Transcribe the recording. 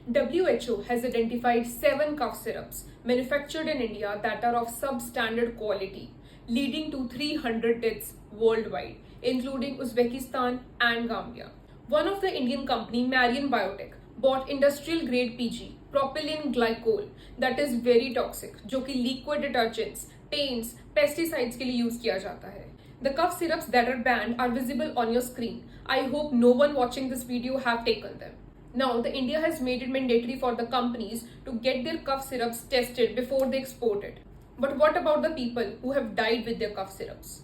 WHO has identified 7 cough syrups manufactured in India that are of substandard quality, leading to 300 deaths worldwide, including Uzbekistan and Gambia. One of the Indian company, Marion Biotech, bought industrial grade PG, propylene glycol, that is very toxic, जो कि liquid detergents, paints, pesticides के लिए use किया जाता है. The cough syrups that are banned are visible on your screen. I hope no one watching this video have taken them. Now, the India has made it mandatory for the companies to get their cough syrups tested before they export it. But what about the people who have died with their cough syrups?